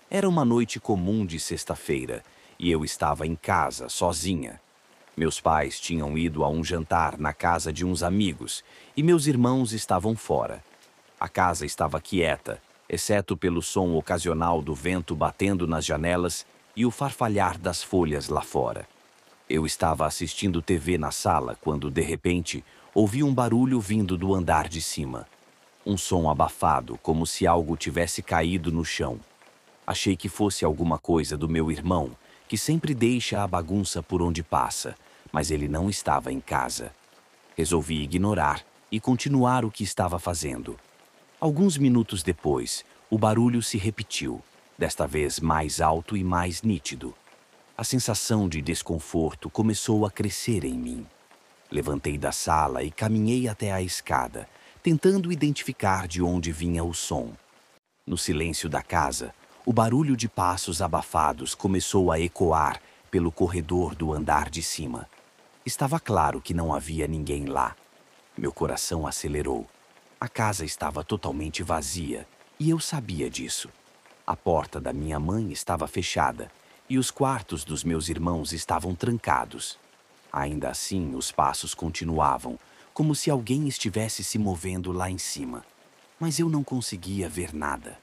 Era uma noite comum de sexta-feira e eu estava em casa, sozinha. Meus pais tinham ido a um jantar na casa de uns amigos e meus irmãos estavam fora. A casa estava quieta, exceto pelo som ocasional do vento batendo nas janelas e o farfalhar das folhas lá fora. Eu estava assistindo TV na sala quando, de repente, ouvi um barulho vindo do andar de cima. Um som abafado, como se algo tivesse caído no chão. Achei que fosse alguma coisa do meu irmão, que sempre deixa a bagunça por onde passa, mas ele não estava em casa. Resolvi ignorar e continuar o que estava fazendo. Alguns minutos depois, o barulho se repetiu, desta vez mais alto e mais nítido. A sensação de desconforto começou a crescer em mim. Levantei da sala e caminhei até a escada, tentando identificar de onde vinha o som. No silêncio da casa, o barulho de passos abafados começou a ecoar pelo corredor do andar de cima. Estava claro que não havia ninguém lá. Meu coração acelerou. A casa estava totalmente vazia e eu sabia disso. A porta da minha mãe estava fechada e os quartos dos meus irmãos estavam trancados. Ainda assim, os passos continuavam, como se alguém estivesse se movendo lá em cima. Mas eu não conseguia ver nada.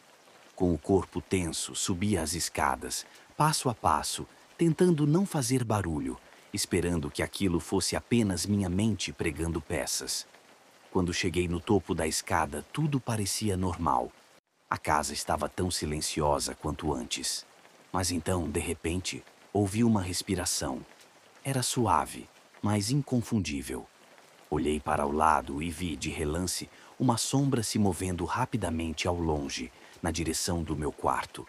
Com o corpo tenso, subi as escadas, passo a passo, tentando não fazer barulho, esperando que aquilo fosse apenas minha mente pregando peças. Quando cheguei no topo da escada, tudo parecia normal. A casa estava tão silenciosa quanto antes. Mas então, de repente, ouvi uma respiração. Era suave, mas inconfundível. Olhei para o lado e vi, de relance, uma sombra se movendo rapidamente ao longe, na direção do meu quarto.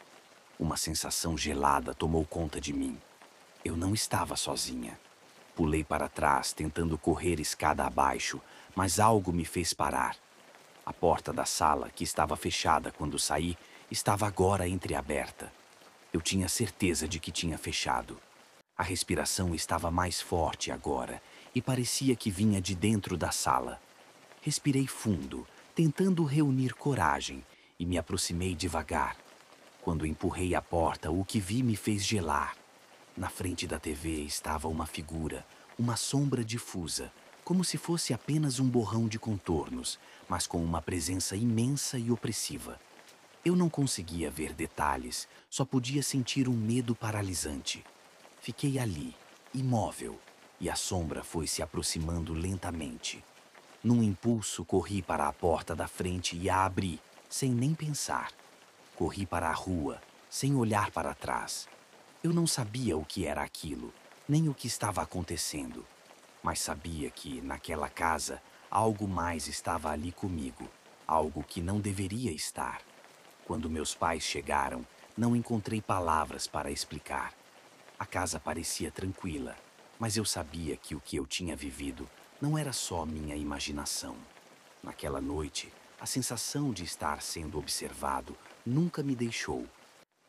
Uma sensação gelada tomou conta de mim. Eu não estava sozinha. Pulei para trás, tentando correr escada abaixo, mas algo me fez parar. A porta da sala, que estava fechada quando saí, estava agora entreaberta. Eu tinha certeza de que tinha fechado. A respiração estava mais forte agora e parecia que vinha de dentro da sala. Respirei fundo, tentando reunir coragem, e me aproximei devagar. Quando empurrei a porta, o que vi me fez gelar. Na frente da TV estava uma figura, uma sombra difusa, como se fosse apenas um borrão de contornos, mas com uma presença imensa e opressiva. Eu não conseguia ver detalhes, só podia sentir um medo paralisante. Fiquei ali, imóvel, e a sombra foi se aproximando lentamente. Num impulso, corri para a porta da frente e a abri, sem nem pensar. Corri para a rua, sem olhar para trás. Eu não sabia o que era aquilo, nem o que estava acontecendo, mas sabia que, naquela casa, algo mais estava ali comigo, algo que não deveria estar. Quando meus pais chegaram, não encontrei palavras para explicar. A casa parecia tranquila, mas eu sabia que o que eu tinha vivido não era só minha imaginação. Naquela noite, a sensação de estar sendo observado nunca me deixou.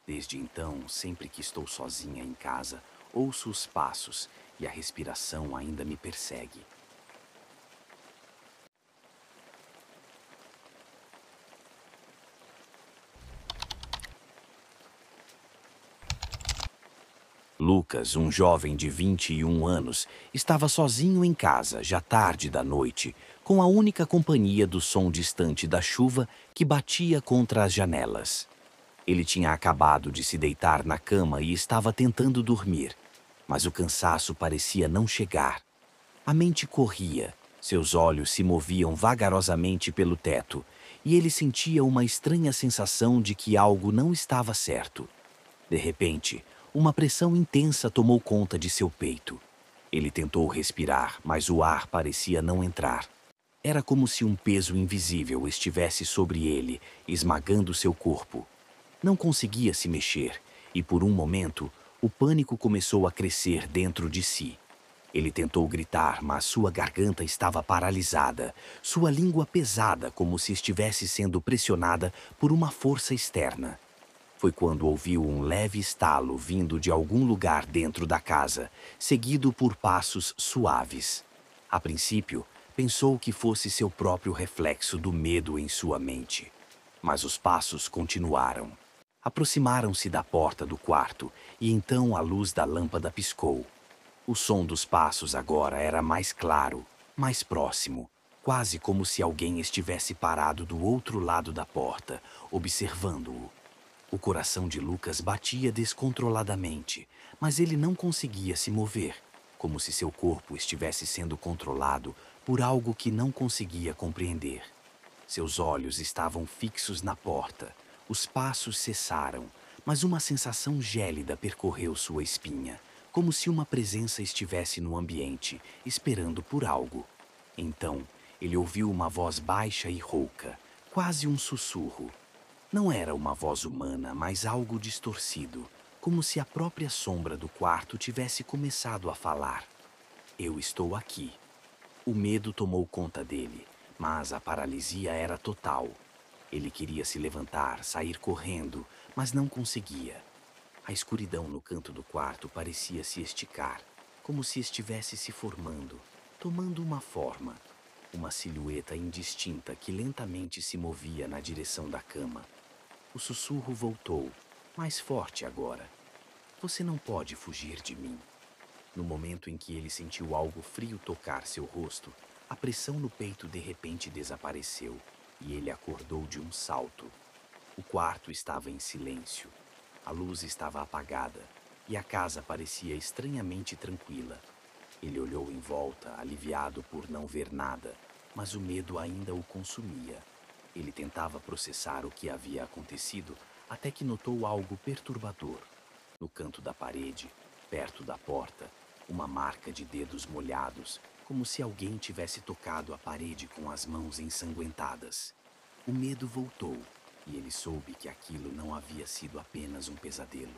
Desde então, sempre que estou sozinha em casa, ouço os passos e a respiração ainda me persegue. Lucas, um jovem de 21 anos, estava sozinho em casa, já tarde da noite, com a única companhia do som distante da chuva que batia contra as janelas. Ele tinha acabado de se deitar na cama e estava tentando dormir, mas o cansaço parecia não chegar. A mente corria, seus olhos se moviam vagarosamente pelo teto, e ele sentia uma estranha sensação de que algo não estava certo. De repente, uma pressão intensa tomou conta de seu peito. Ele tentou respirar, mas o ar parecia não entrar. Era como se um peso invisível estivesse sobre ele, esmagando seu corpo. Não conseguia se mexer, e por um momento, o pânico começou a crescer dentro de si. Ele tentou gritar, mas sua garganta estava paralisada, sua língua pesada como se estivesse sendo pressionada por uma força externa. Foi quando ouviu um leve estalo vindo de algum lugar dentro da casa, seguido por passos suaves. A princípio, pensou que fosse seu próprio reflexo do medo em sua mente. Mas os passos continuaram. Aproximaram-se da porta do quarto e então a luz da lâmpada piscou. O som dos passos agora era mais claro, mais próximo, quase como se alguém estivesse parado do outro lado da porta, observando-o. O coração de Lucas batia descontroladamente, mas ele não conseguia se mover, como se seu corpo estivesse sendo controlado por algo que não conseguia compreender. Seus olhos estavam fixos na porta. Os passos cessaram, mas uma sensação gélida percorreu sua espinha, como se uma presença estivesse no ambiente, esperando por algo. Então, ele ouviu uma voz baixa e rouca, quase um sussurro. Não era uma voz humana, mas algo distorcido, como se a própria sombra do quarto tivesse começado a falar. Eu estou aqui. O medo tomou conta dele, mas a paralisia era total. Ele queria se levantar, sair correndo, mas não conseguia. A escuridão no canto do quarto parecia se esticar, como se estivesse se formando, tomando uma forma. Uma silhueta indistinta que lentamente se movia na direção da cama. O sussurro voltou, mais forte agora. Você não pode fugir de mim. No momento em que ele sentiu algo frio tocar seu rosto, a pressão no peito de repente desapareceu e ele acordou de um salto. O quarto estava em silêncio. A luz estava apagada e a casa parecia estranhamente tranquila. Ele olhou em volta, aliviado por não ver nada, mas o medo ainda o consumia. Ele tentava processar o que havia acontecido até que notou algo perturbador. No canto da parede, perto da porta, uma marca de dedos molhados, como se alguém tivesse tocado a parede com as mãos ensanguentadas. O medo voltou, e ele soube que aquilo não havia sido apenas um pesadelo.